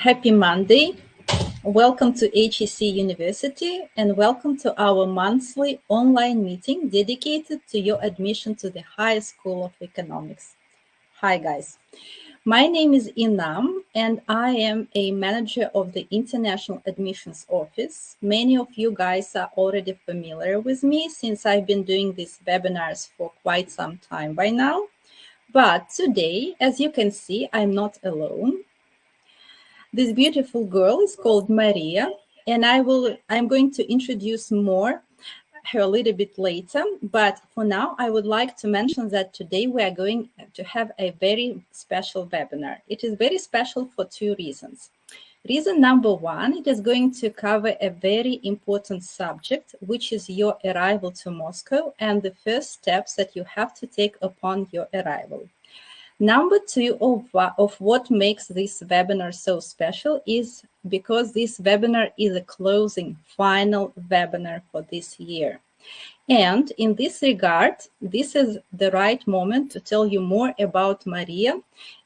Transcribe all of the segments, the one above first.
Happy Monday. Welcome to HEC University and welcome to our monthly online meeting dedicated to your admission to the High School of Economics. Hi guys, my name is Inam and I am a manager of the International Admissions Office. Many of you guys are already familiar with me since I've been doing these webinars for quite some time by now. But today, as you can see, I'm not alone. This beautiful girl is called Maria, and I'm going to introduce her a little bit later. But for now, I would like to mention that today we are going to have a very special webinar. It is very special for two reasons. Reason number one, it is going to cover a very important subject, which is your arrival to Moscow and the first steps that you have to take upon your arrival. Number two of what makes this webinar so special is because this webinar is a closing, final webinar for this year. And in this regard, this is the right moment to tell you more about Maria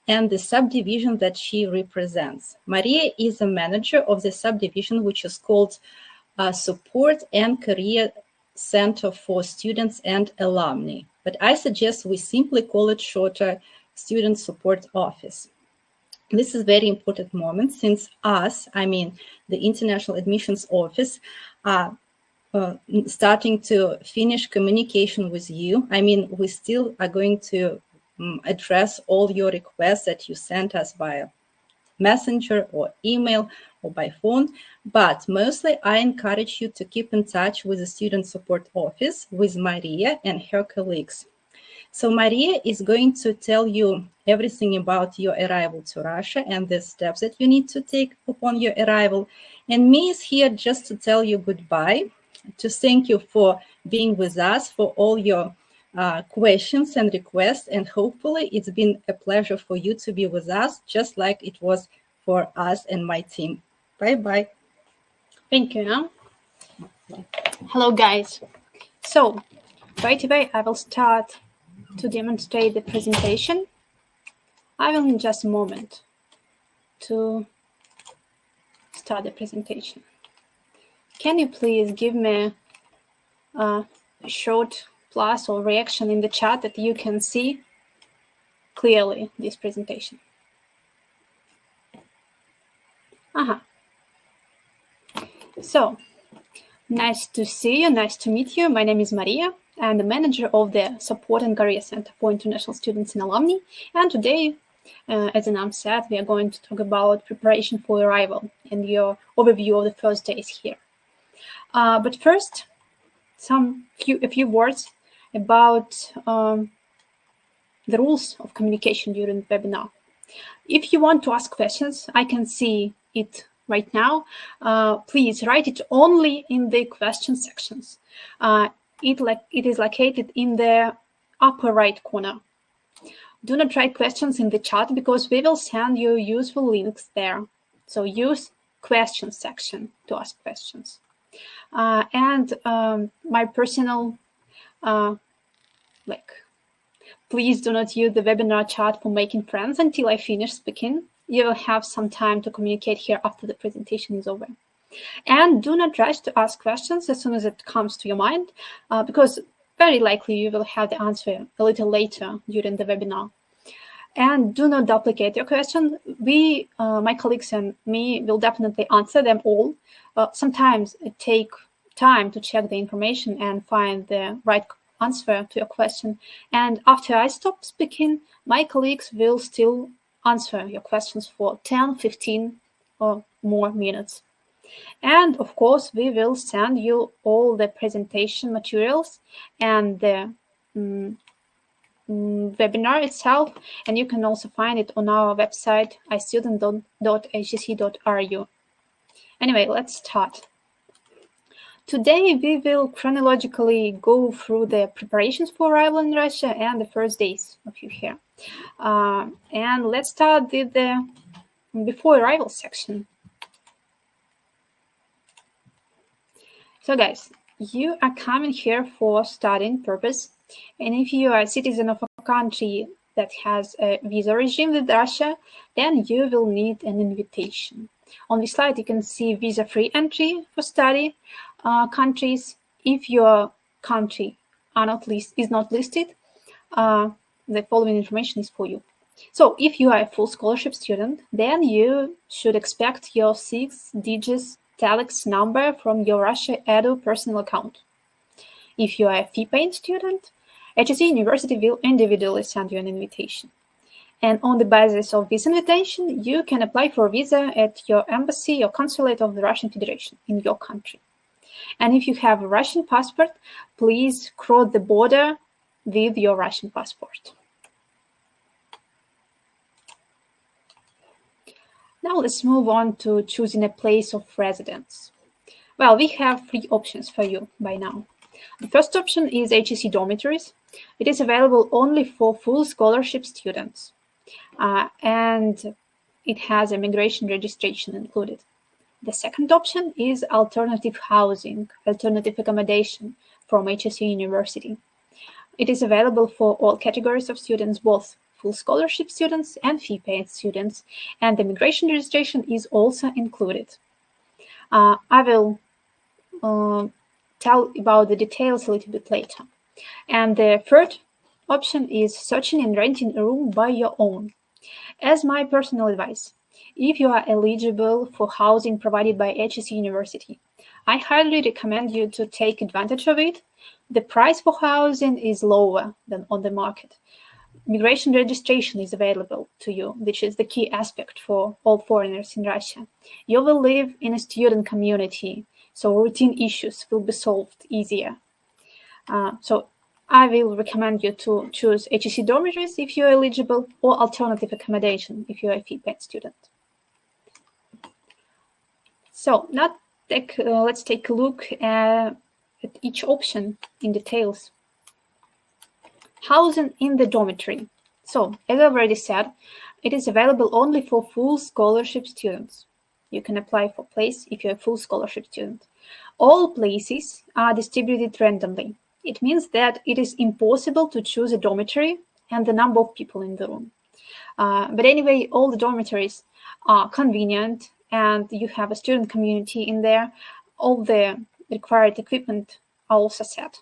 and the subdivision that she represents. Maria is a manager of the subdivision which is called Support and Career Center for Students and Alumni. But I suggest we simply call it shorter Student Support Office. This is a very important moment since the International Admissions Office, are starting to finish communication with you. We still are going to address all your requests that you sent us via messenger or email or by phone, but mostly I encourage you to keep in touch with the Student Support Office with Maria and her colleagues. So Maria is going to tell you everything about your arrival to Russia and the steps that you need to take upon your arrival. And me is here just to tell you goodbye, to thank you for being with us, for all your questions and requests. And hopefully it's been a pleasure for you to be with us, just like it was for us and my team. Bye-bye. Thank you. Anna. Hello, guys. So right away, I will start to demonstrate the presentation. I will in just a moment to start the presentation. Can you please give me a short plus or reaction in the chat that you can see clearly this presentation? So, nice to see you, nice to meet you. My name is Maria. I'm the manager of the Support and Career Center for International Students and Alumni. And today, as Anam said, we are going to talk about preparation for arrival and your overview of the first days here. But first, a few words about the rules of communication during the webinar. If you want to ask questions, I can see it right now. Please write it only in the question sections. It is located in the upper right corner. Do not write questions in the chat because we will send you useful links there. So use question section to ask questions. My personal, please do not use the webinar chat for making friends until I finish speaking. You will have some time to communicate here after the presentation is over. And do not rush to ask questions as soon as it comes to your mind, because very likely you will have the answer a little later during the webinar. And do not duplicate your question. My colleagues and me will definitely answer them all. Sometimes it takes time to check the information and find the right answer to your question. And after I stop speaking, my colleagues will still answer your questions for 10, 15 or more minutes. And of course, we will send you all the presentation materials and the webinar itself, and you can also find it on our website, istudent.hec.ru. Anyway, let's start. Today, we will chronologically go through the preparations for arrival in Russia and the first days of you here. And let's start with the before arrival section. So guys, you are coming here for studying purpose. And if you are a citizen of a country that has a visa regime with Russia, then you will need an invitation. On this slide, you can see visa-free entry for study countries. If your country is not listed, the following information is for you. So if you are a full scholarship student, then you should expect your 6-digit telex number from your Russia Edu personal account. If you are a fee-paying student, HSE University will individually send you an invitation. And on the basis of this invitation, you can apply for a visa at your embassy or consulate of the Russian Federation in your country. And if you have a Russian passport, please cross the border with your Russian passport. Now let's move on to choosing a place of residence. Well, we have 3 options for you by now. The first option is HSE Dormitories. It is available only for full scholarship students, and it has immigration registration included. The second option is alternative housing, alternative accommodation from HSE University. It is available for all categories of students, both full scholarship students and fee-paying students, and the immigration registration is also included. I will tell about the details a little bit later. And the third option is searching and renting a room by your own. As my personal advice, if you are eligible for housing provided by HSE University, I highly recommend you to take advantage of it. The price for housing is lower than on the market. Immigration registration is available to you, which is the key aspect for all foreigners in Russia. You will live in a student community, so routine issues will be solved easier. So I will recommend you to choose HSE dormitories if you're eligible, or alternative accommodation if you're a fee-paying student. So now let's take a look at each option in details. Housing in the dormitory. So, as I already said, it is available only for full scholarship students. You can apply for a place if you're a full scholarship student. All places are distributed randomly. It means that it is impossible to choose a dormitory and the number of people in the room. But anyway, all the dormitories are convenient, and you have a student community in there. All the required equipment are also set.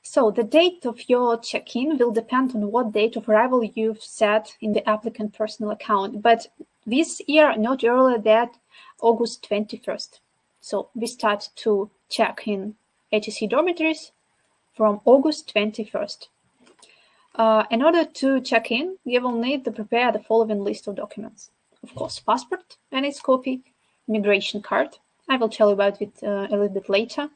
So the date of your check-in will depend on what date of arrival you've set in the applicant personal account, but this year not earlier than August 21st. So we start to check in HSE dormitories from August 21st. In order to check in, you will need to prepare the following list of documents. Of course, passport and its copy, immigration card, I will tell you about it a little bit later,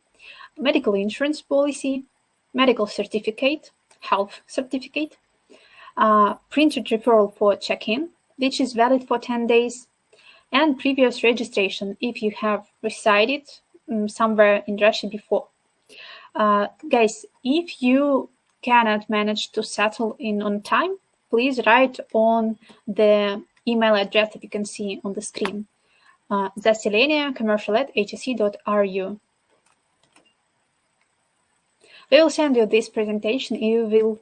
medical insurance policy, medical certificate, health certificate, printed referral for check-in, which is valid for 10 days, and previous registration if you have resided somewhere in Russia before. Guys, if you cannot manage to settle in on time, please write on the email address that you can see on the screen, zaselenia@hse.ru. We will send you this presentation. You will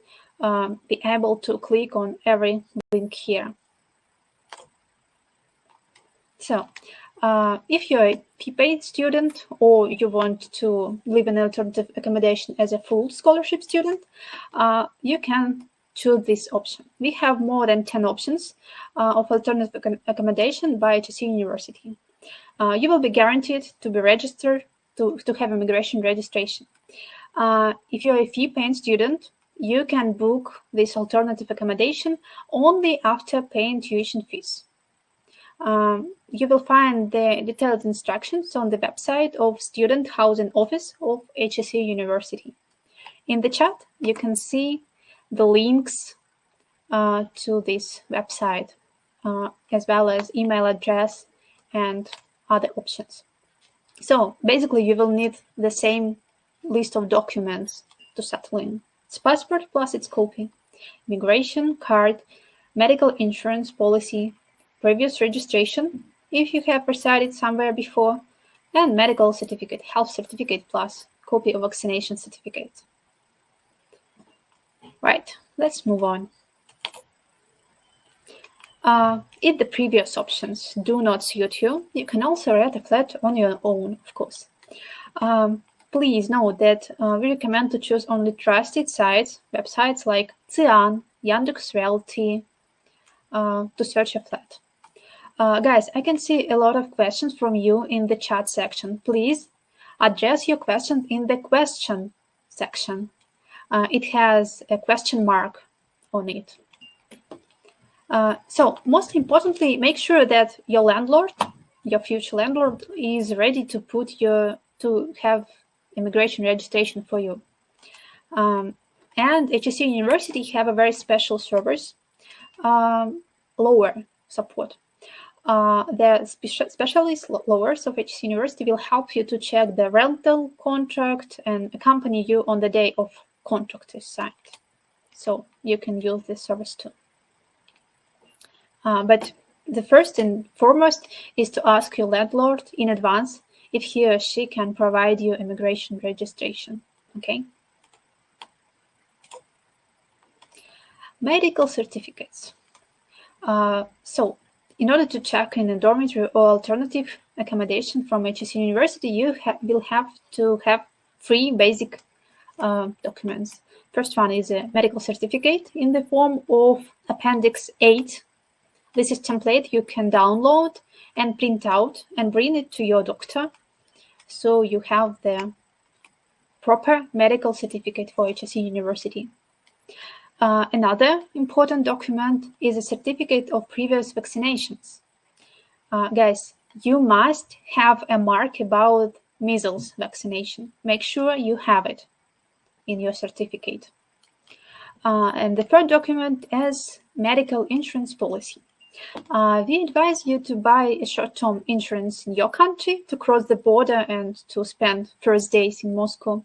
be able to click on every link here. So, if you're a fee-paid student or you want to live in alternative accommodation as a full scholarship student, you can choose this option. We have more than 10 options of alternative accommodation by HSE University. You will be guaranteed to be registered to have immigration registration. If you're a fee-paying student, you can book this alternative accommodation only after paying tuition fees. You will find the detailed instructions on the website of Student Housing Office of HSE University. In the chat, you can see the links to this website, as well as email address and other options. So basically, you will need the same list of documents to settle in. It's passport plus its copy, immigration card, medical insurance policy, previous registration if you have resided somewhere before, and medical certificate, health certificate plus copy of vaccination certificate. Right, let's move on. If the previous options do not suit you, you can also rent a flat on your own, of course. Please note that we recommend to choose only trusted sites, websites like Циан, Yandex Realty, to search a flat. Guys, I can see a lot of questions from you in the chat section. Please address your question in the question section. It has a question mark on it. So most importantly, make sure that your landlord, your future landlord, is ready to have immigration registration for you. And HSE University have a very special service, lower support. The specialist lawyers of HSE University will help you to check the rental contract and accompany you on the day of contract is signed. So you can use this service too. But the first and foremost is to ask your landlord in advance if he or she can provide you immigration registration, okay? Medical certificates. So in order to check in a dormitory or alternative accommodation from HSE University, you will have to have 3 basic documents. First one is a medical certificate in the form of Appendix 8. This is template you can download and print out and bring it to your doctor. So you have the proper medical certificate for HSE University. Another important document is a certificate of previous vaccinations. Guys, you must have a mark about measles vaccination. Make sure you have it in your certificate. And the third document is medical insurance policy. We advise you to buy a short-term insurance in your country to cross the border and to spend first days in Moscow,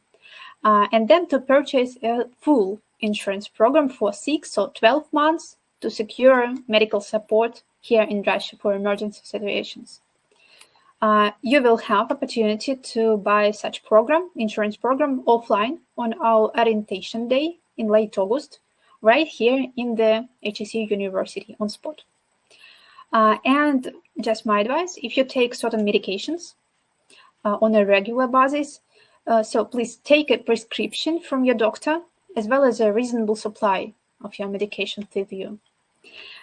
and then to purchase a full insurance program for 6 or 12 months to secure medical support here in Russia for emergency situations. You will have opportunity to buy such insurance program offline on our orientation day in late August, right here in the HSE University on spot. And just my advice, if you take certain medications on a regular basis, so please take a prescription from your doctor as well as a reasonable supply of your medication with you.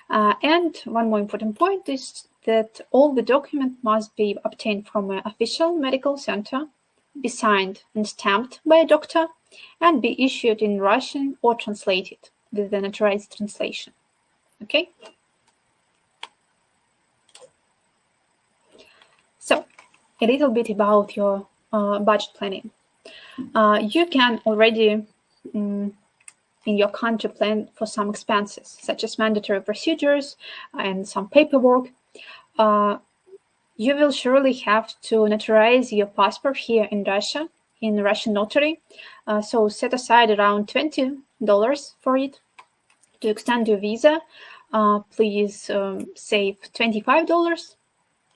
And one more important point is that all the document must be obtained from an official medical center, be signed and stamped by a doctor, and be issued in Russian or translated with the notarized translation. Okay? So, a little bit about your budget planning. You can already in your country plan for some expenses, such as mandatory procedures and some paperwork. You will surely have to notarize your passport here in Russia, in Russian notary. So set aside around $20 for it. To extend your visa, please save $25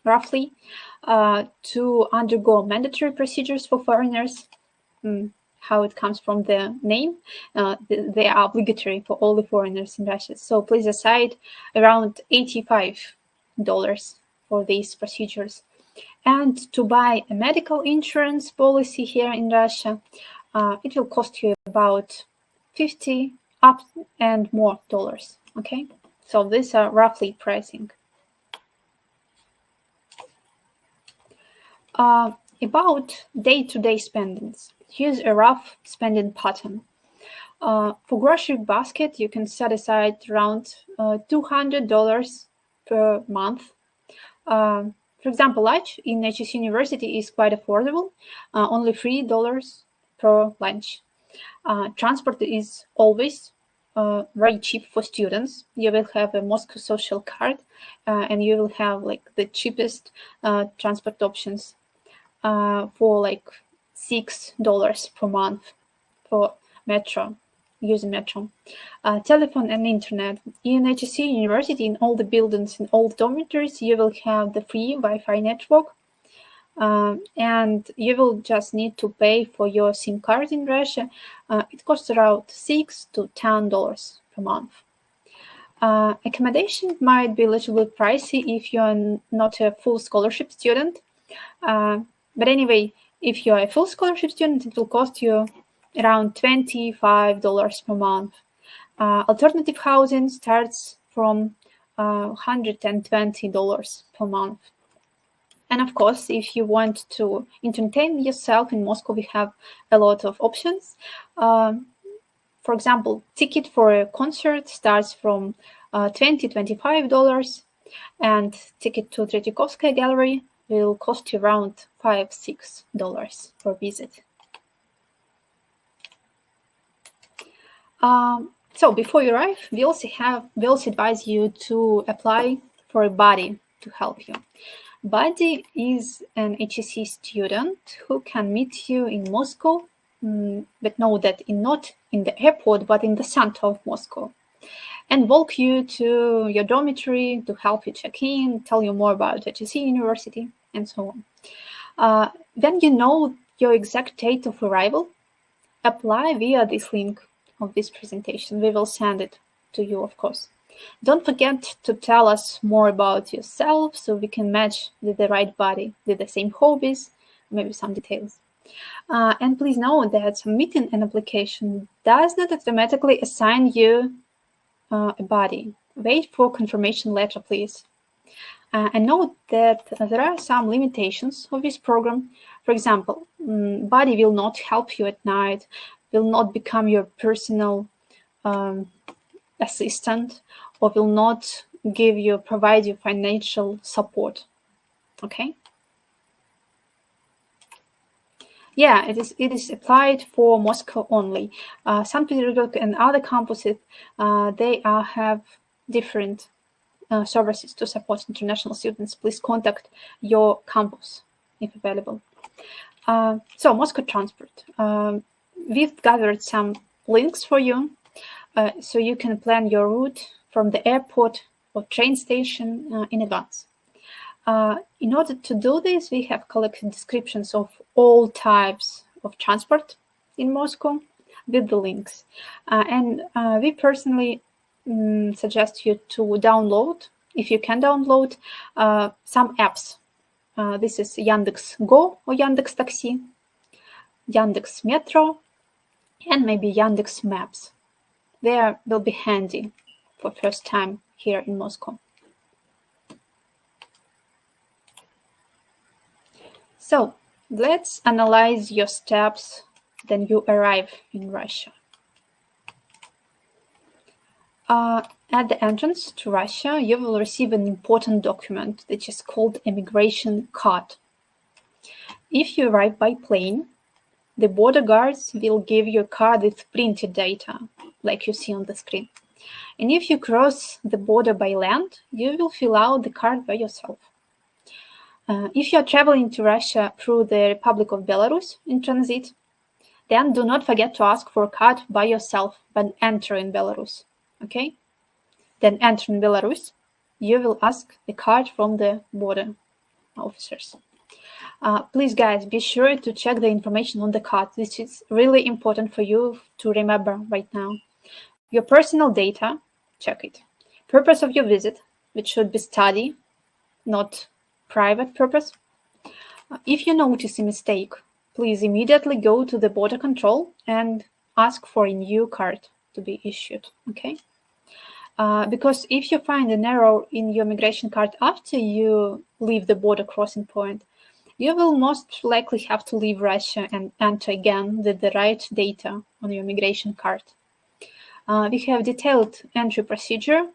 roughly. To undergo mandatory procedures for foreigners, how it comes from the name, they are obligatory for all the foreigners in Russia. So please aside around $85 for these procedures. And to buy a medical insurance policy here in Russia, it will cost you about $50 up and more dollars. Okay, so these are roughly pricing. About day-to-day spendings. Here's a rough spending pattern. For grocery basket, you can set aside around $200 per month. For example, lunch in HSE University is quite affordable, only $3 per lunch. Transport is always very cheap for students. You will have a Moscow social card, and you will have like the cheapest transport options for like $6 per month for metro, using metro. Telephone and internet. In HSE University, in all the buildings, in all dormitories, you will have the free Wi-Fi network, and you will just need to pay for your SIM card in Russia. It costs around $6 to $10 per month. Accommodation might be a little bit pricey if you're not a full scholarship student. But anyway, if you're a full scholarship student, it will cost you around $25 per month. Alternative housing starts from $120 per month. And of course, if you want to entertain yourself in Moscow, we have a lot of options. For example, ticket for a concert starts from $20–25, and ticket to Tretyakovskaya Gallery will cost you around $5–6 per visit. So before you arrive, we also advise you to apply for a buddy to help you. Buddy is an HSE student who can meet you in Moscow, but know that not in the airport, but in the center of Moscow, and walk you to your dormitory to help you check in, tell you more about HSE University, and so on. When you know your exact date of arrival, apply via this link of this presentation. We will send it to you, of course. Don't forget to tell us more about yourself so we can match with the right buddy, with the same hobbies, maybe some details. And please know that submitting an application does not automatically assign you a buddy. Wait for confirmation letter, please. And note that there are some limitations of this program. For example, buddy will not help you at night, will not become your personal assistant, or will not provide you financial support. Okay? Yeah, it is applied for Moscow only. St. Petersburg and other campuses, they have different services to support international students. Please contact your campus if available. So Moscow transport. We've gathered some links for you, so you can plan your route from the airport or train station in advance. In order to do this, we have collected descriptions of all types of transport in Moscow with the links. And we personally suggest you to download, if you can download, some apps. This is Yandex.Go or Yandex Taxi, Yandex Metro, and maybe Yandex Maps. They will be handy for first time here in Moscow. So let's analyze your steps when you arrive in Russia. At the entrance to Russia, you will receive an important document that is called immigration card. If you arrive by plane, the border guards will give you a card with printed data, like you see on the screen. And if you cross the border by land, you will fill out the card by yourself. If you are traveling to Russia through the Republic of Belarus in transit, then do not forget to ask for a card by yourself when entering Belarus, okay? Then entering Belarus, you will ask the card from the border officers. Please, guys, be sure to check the information on the card. This is really important for you to remember right now. Your personal data, check it. Purpose of your visit, which should be study, not private purpose. If you notice a mistake, please immediately go to the border control and ask for a new card to be issued, okay? Because if you find an error in your migration card after you leave the border crossing point, you will most likely have to leave Russia and enter again with the right data on your migration card. We have detailed entry procedure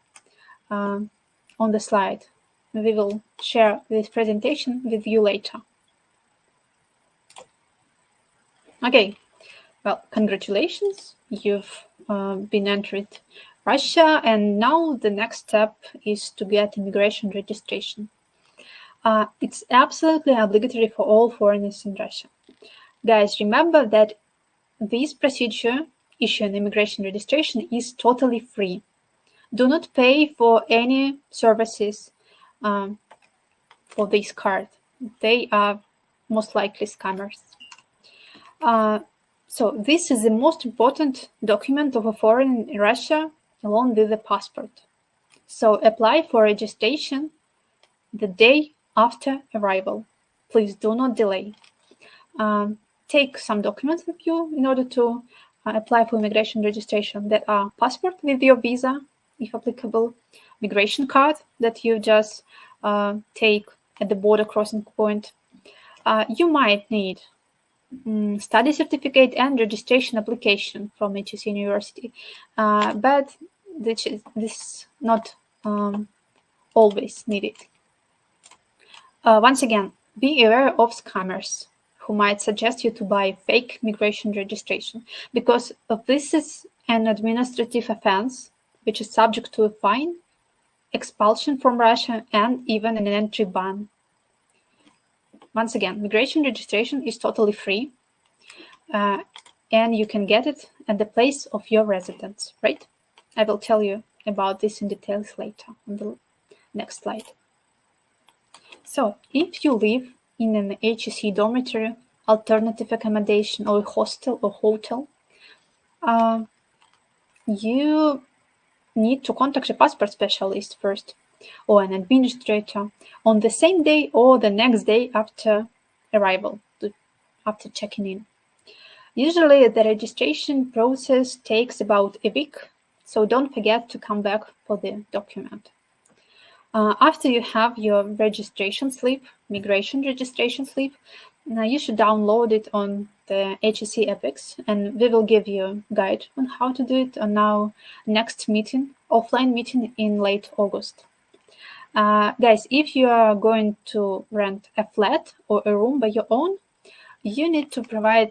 on the slide. We will share this presentation with you later. Okay, well, congratulations. You've been entered Russia, and now the next step is to get immigration registration. It's absolutely obligatory for all foreigners in Russia. Guys, remember that this procedure, issuing immigration registration, is totally free. Do not pay for any services for this card. They are most likely scammers. So this is the most important document of a foreigner in Russia, along with the passport. So apply for registration the day after arrival. Please do not delay. Take some documents with you in order to apply for immigration registration that are passport with your visa, if applicable, migration card that you just take at the border crossing point. You might need study certificate and registration application from HSE University, but this is not always needed. Once again, be aware of scammers who might suggest you to buy fake migration registration, because this is an administrative offense which is subject to a fine, expulsion from Russia, and even an entry ban. Once again, migration registration is totally free, and you can get it at the place of your residence, right? I will tell you about this in details later on the next slide. So if you live in an HSE dormitory, alternative accommodation, or hostel or hotel, you need to contact a passport specialist first, or an administrator, on the same day or the next day after arrival, after checking in. Usually the registration process takes about a week, so don't forget to come back for the document. After you have your registration slip, migration registration slip, you should download it on the HSE Epics, and we will give you a guide on how to do it on our next meeting, offline meeting in late August. Guys, if you are going to rent a flat or a room by your own, you need to provide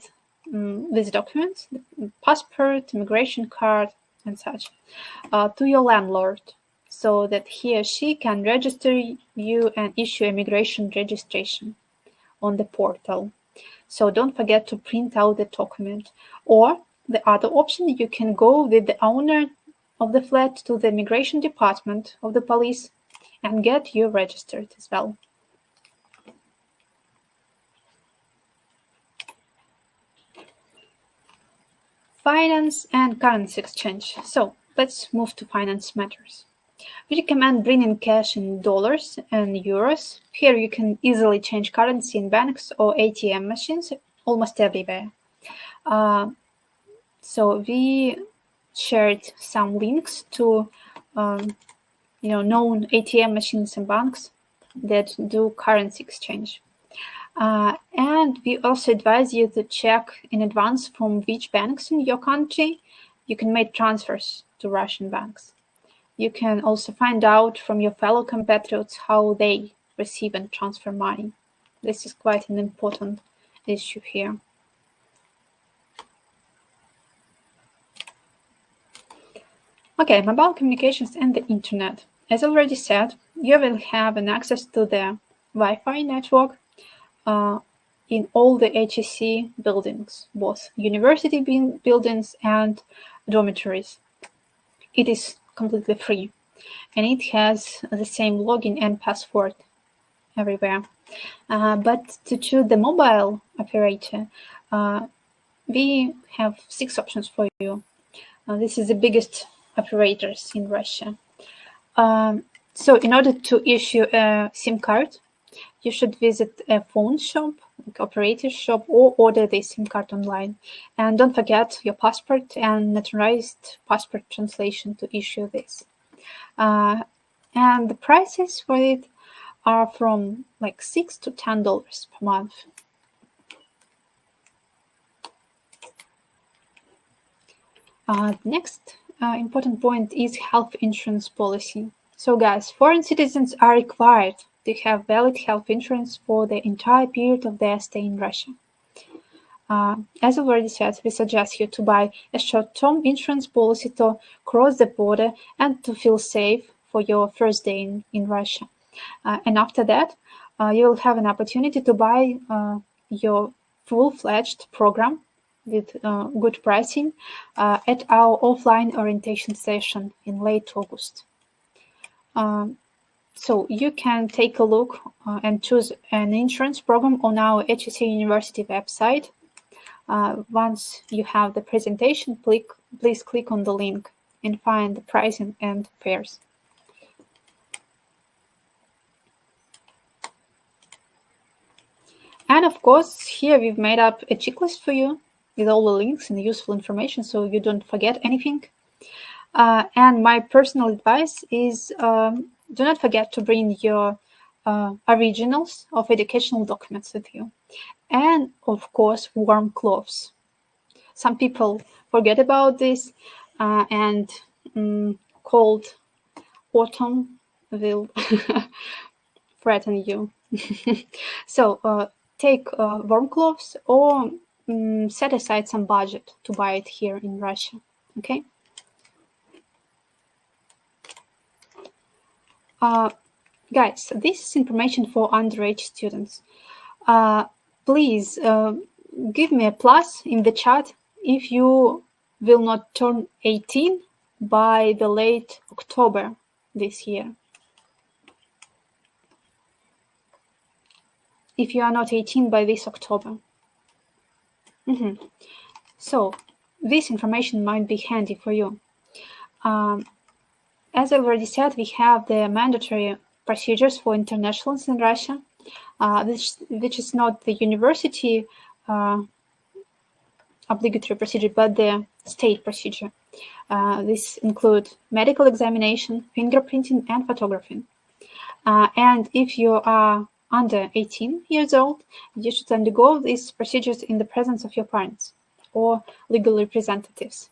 these documents, the passport, immigration card, and such, to your landlord, so that he or she can register you and issue immigration registration on the portal. So don't forget to print out the document. Or the other option, you can go with the owner of the flat to the immigration department of the police and get you registered as well. Finance and currency exchange. So let's move to finance matters. We recommend bringing cash in dollars and euros. Here you can easily change currency in banks or ATM machines almost everywhere. So we shared some links to known ATM machines and banks that do currency exchange. And we also advise you to check in advance from which banks in your country you can make transfers to Russian banks. You can also find out from your fellow compatriots how they receive and transfer money. This is quite an important issue here. Okay, mobile communications and the internet. As already said, you will have an access to the Wi-Fi network in all the HSE buildings, both university buildings and dormitories. It is completely free, and it has the same login and password everywhere. But to choose the mobile operator, we have 6 options for you. This is the biggest operators in Russia. So in order to issue a SIM card, you should visit a phone shop, like operator shop, or order the SIM card online. And don't forget your passport and notarized passport translation to issue this. And the prices for it are from like $6 to $10 per month. Next important point is health insurance policy. So guys, foreign citizens are required to have valid health insurance for the entire period of their stay in Russia. As already said, we suggest you to buy a short-term insurance policy to cross the border and to feel safe for your first day in Russia. And after that, you will have an opportunity to buy your full-fledged program with good pricing at our offline orientation session in late August. So you can take a look and choose an insurance program on our HSE University website. Once you have the presentation, please click on the link and find the pricing and fares. And of course, here we've made up a checklist for you with all the links and useful information so you don't forget anything. And my personal advice is do not forget to bring your originals of educational documents with you. And of course, warm clothes. Some people forget about this and cold autumn will threaten you. So take warm clothes or set aside some budget to buy it here in Russia, okay? Guys, this is information for underage students. Please give me a plus in the chat if you will not turn 18 by the late October this year. If you are not 18 by this October. So this information might be handy for you. As I already said, we have the mandatory procedures for internationals in Russia, which is not the university obligatory procedure, but the state procedure. This includes medical examination, fingerprinting, and photographing. And if you are under 18 years old, you should undergo these procedures in the presence of your parents or legal representatives.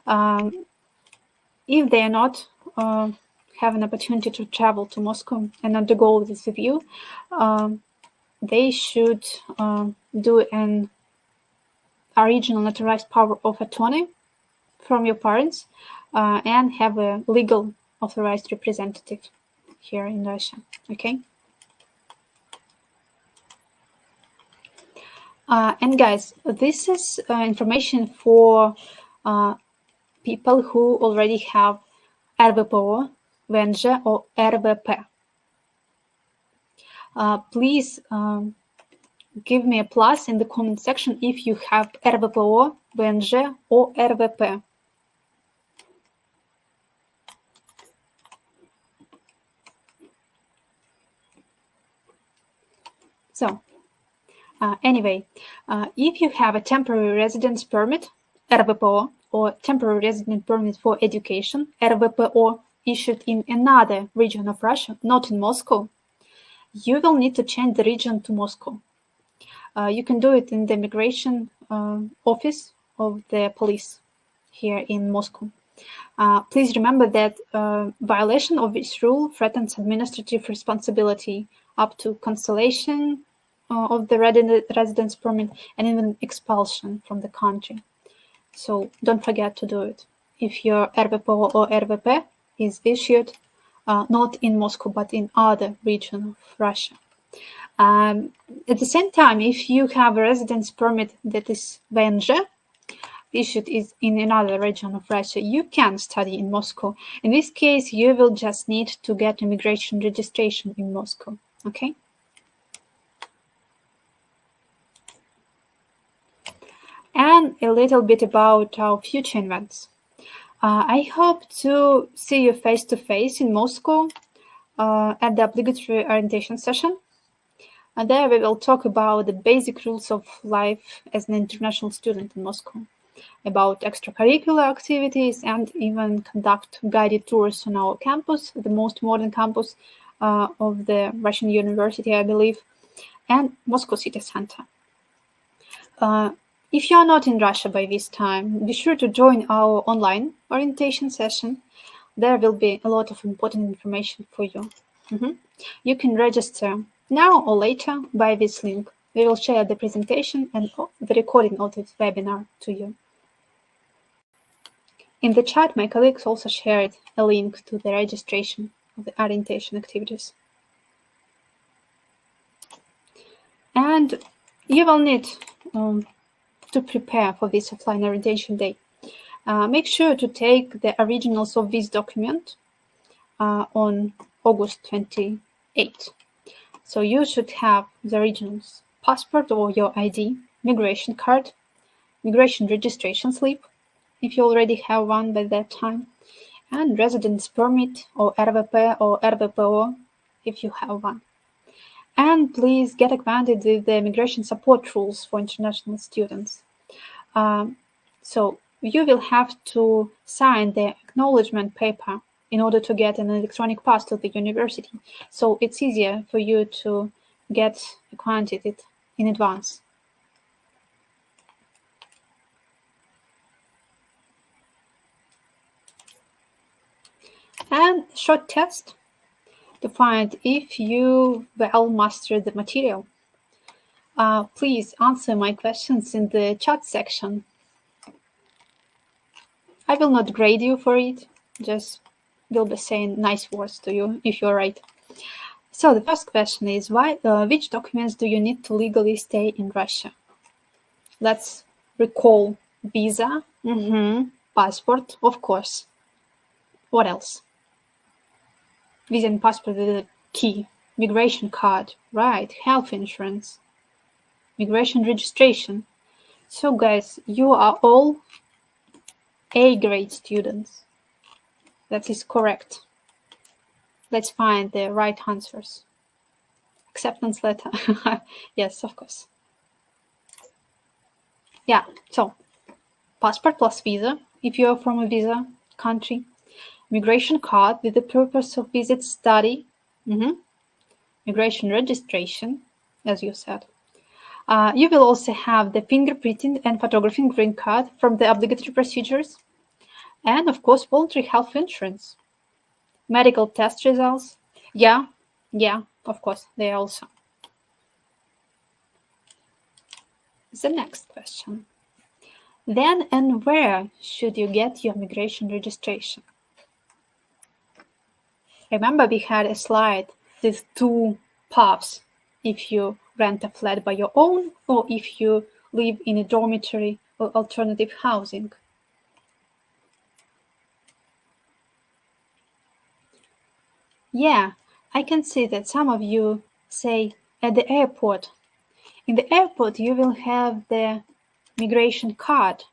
If they are not have an opportunity to travel to Moscow and undergo this with you, they should do an original notarized power of attorney from your parents and have a legal authorized representative here in Russia, okay? And guys, this is information for people who already have RVPO, VNZh, or RVP. Please give me a plus in the comment section if you have RVPO, VNZh, or RVP. So, anyway, if you have a temporary residence permit, RVPO, or temporary resident permit for education, RVPO, issued in another region of Russia, not in Moscow, you will need to change the region to Moscow. You can do it in the immigration office of the police here in Moscow. Please remember that violation of this rule threatens administrative responsibility up to cancellation of the residence permit and even expulsion from the country. So don't forget to do it if your RVPO or RVP is issued not in Moscow but in other region of Russia. At the same time, if you have a residence permit that is VNZh, issued is in another region of Russia, you can study in Moscow. In this case, you will just need to get immigration registration in Moscow, okay? And a little bit about our future events. I hope to see you face-to-face in Moscow at the obligatory orientation session. And there we will talk about the basic rules of life as an international student in Moscow, about extracurricular activities, and even conduct guided tours on our campus, the most modern campus of the Russian university, I believe, and Moscow city center. If you are not in Russia by this time, be sure to join our online orientation session. There will be a lot of important information for you. You can register now or later by this link. We will share the presentation and the recording of this webinar to you. In the chat, my colleagues also shared a link to the registration of the orientation activities. And you will need to prepare for this offline orientation day. Make sure to take the originals of this document on August 28th. So you should have the originals: passport or your ID, migration card, migration registration slip, if you already have one by that time, and residence permit or RVP or RVPO, if you have one. And please get acquainted with the immigration support rules for international students. So you will have to sign the acknowledgement paper in order to get an electronic pass to the university. So it's easier for you to get acquainted in advance. And a short test to find if you well mastered the material. Please answer my questions in the chat section. I will not grade you for it, just will be saying nice words to you if you're right. So the first question is, which documents do you need to legally stay in Russia? Let's recall: visa, passport, of course. What else? Visa and passport is the key. Migration card, right, health insurance, migration registration. So guys, you are all A-grade students. That is correct. Let's find the right answers. Acceptance letter. Yes, of course. Yeah, so passport plus visa, if you are from a visa country. Migration card with the purpose of visit, study. Migration registration, as you said. You will also have the fingerprinting and photographing green card from the obligatory procedures. And of course, voluntary health insurance. Medical test results. Yeah, of course, they also. The next question. Then and where should you get your migration registration? Remember, we had a slide with two paths: if you rent a flat by your own, or if you live in a dormitory or alternative housing. Yeah, I can see that some of you say at the airport. In the airport, you will have the migration card,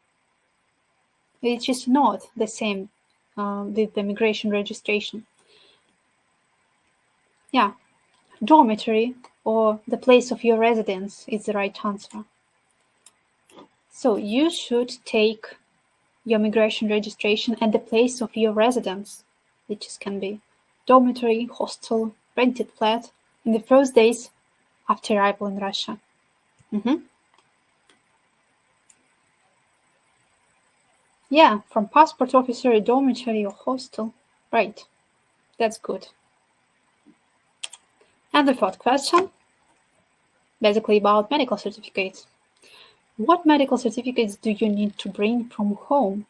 which is not the same with the migration registration. Yeah, dormitory or the place of your residence is the right answer. So you should take your migration registration at the place of your residence, which can be dormitory, hostel, rented flat, in the first days after arrival in Russia. Yeah, from passport officer, dormitory, or hostel. Right, that's good. And the fourth question, basically about medical certificates. What medical certificates do you need to bring from home?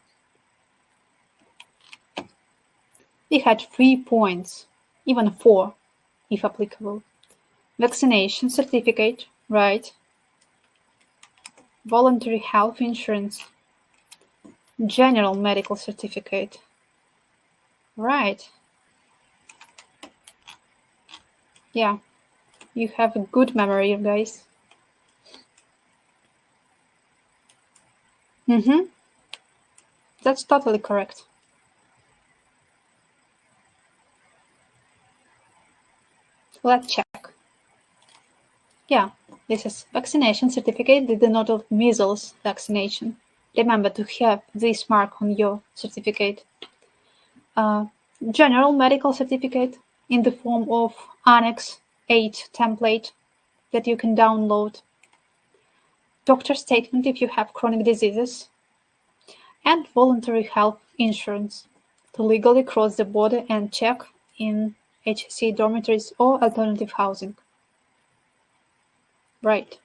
We had 3 points, even 4, if applicable. Vaccination certificate, right. Voluntary health insurance. General medical certificate, right. Yeah, you have a good memory, guys. That's totally correct. Let's check. Yeah, this is vaccination certificate with the note of measles vaccination. Remember to have this mark on your certificate. General medical certificate in the form of Annex 8 template that you can download. Doctor statement if you have chronic diseases. And voluntary health insurance to legally cross the border and check in HSE dormitories or alternative housing. Right.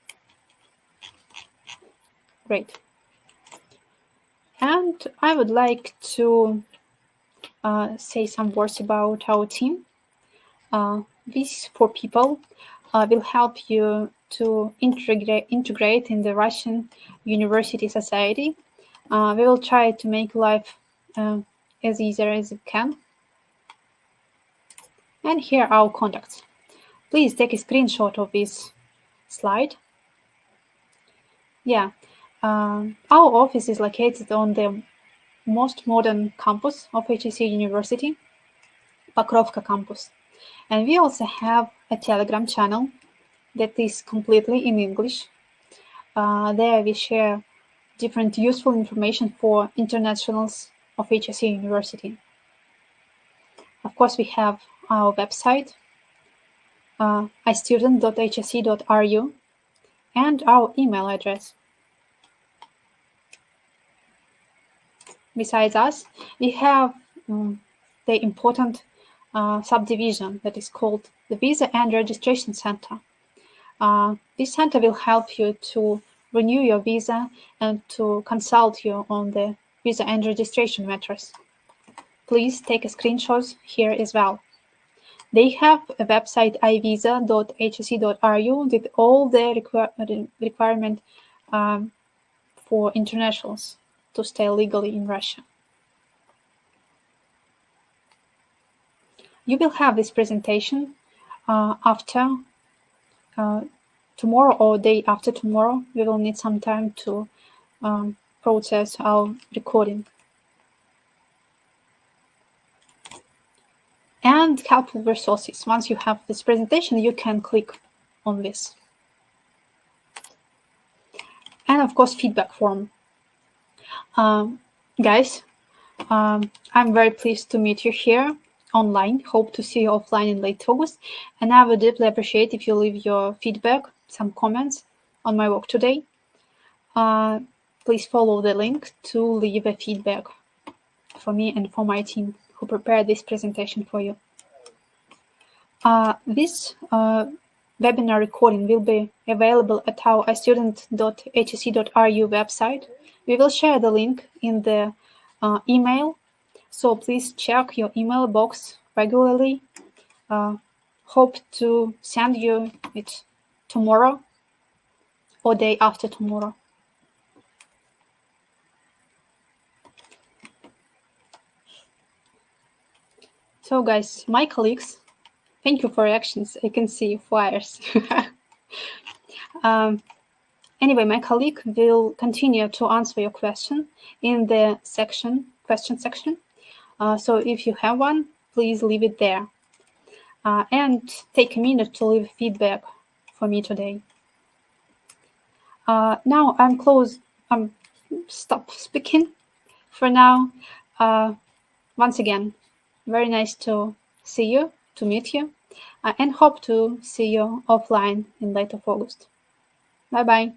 Great. And I would like to say some words about our team. These 4 people will help you to integrate in the Russian university society. We will try to make life as easy as it can. And here are our contacts. Please take a screenshot of this slide. Yeah, our office is located on the most modern campus of HSE University, Pokrovka campus. And we also have a Telegram channel that is completely in English. There we share different useful information for internationals of HSE University. Of course, we have our website, istudent.hse.ru, and our email address. Besides us, we have the important subdivision that is called the Visa and Registration Center. This center will help you to renew your visa and to consult you on the visa and registration matters. Please take a screenshot here as well. They have a website ivisa.hse.ru with all the requirement for internationals to stay legally in Russia. You will have this presentation after tomorrow or day after tomorrow. We will need some time to process our recording. And helpful resources. Once you have this presentation, you can click on this. And of course, feedback form. Guys, I'm very pleased to meet you here online. Hope to see you offline in late August. And I would deeply appreciate if you leave your feedback, some comments on my work today. Please follow the link to leave a feedback for me and for my team who prepared this presentation for you. This webinar recording will be available at our istudent.hse.ru website. We will share the link in the email, so please check your email box regularly. Hope to send you it tomorrow or day after tomorrow. So guys, my colleagues, thank you for your actions. I can see flyers. Anyway, my colleague will continue to answer your question in the question section. So if you have one, please leave it there. And take a minute to leave feedback for me today. Now I'm stop speaking for now. Once again, very nice to see you, to meet you, and hope to see you offline in late August. Bye-bye.